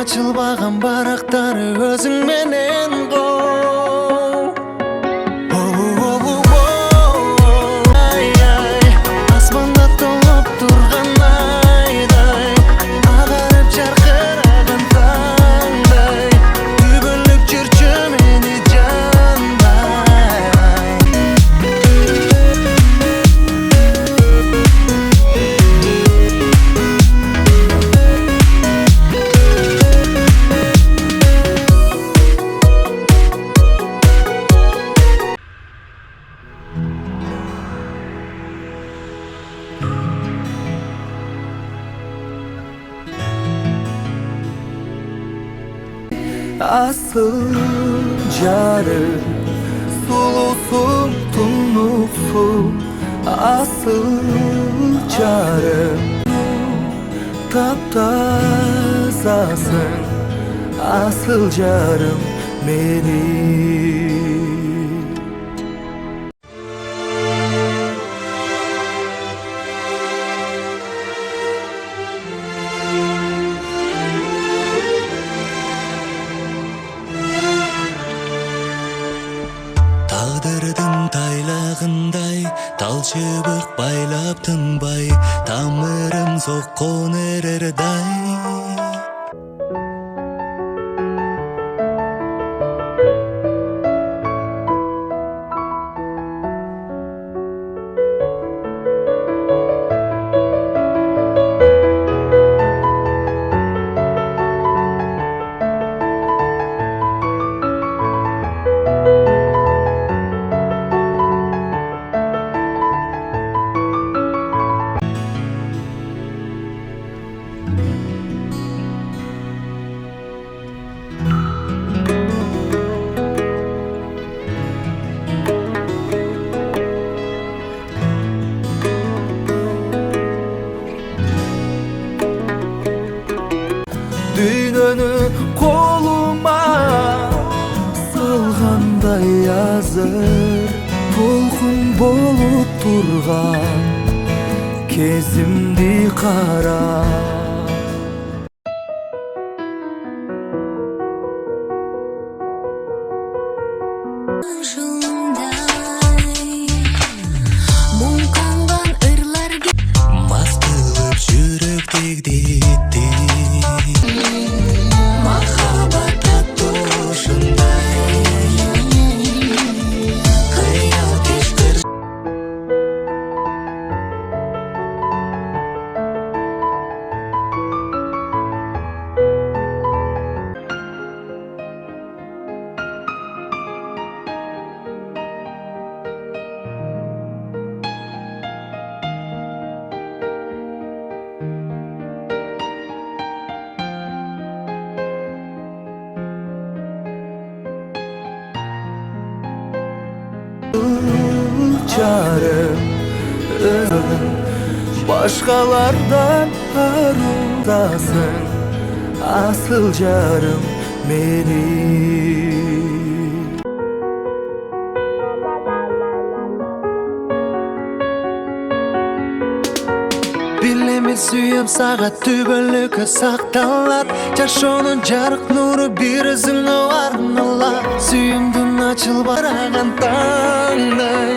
açılbagan barактары өзүң менен коо. Асманда толуп турган айдай, агарып жаркыраган таңдай, күбөлүп жүрчү мени жандай. Asıl jarım, sulusun tunuksun. Asıl jarım, taptazasın. Asıl jarım benim. Tağdırдың тайлағындай, тал чыбык байлап тынбай, тамырым соккон эрердай. Dünönü koluma salganday yazır, толкун болуп турган кезимди кара. Мас кылып жүрөк дегдетти. Махаббат ушундай. Кыял кечтер. Jarım, başkalardan arındasın. Asıl jarım benim. Билими сүйөм сагат түбөлүккө сакталат. Жашоонун жарык нуру бир өзүңө арналат. Сүйүмдүн ачылбаган таңдай,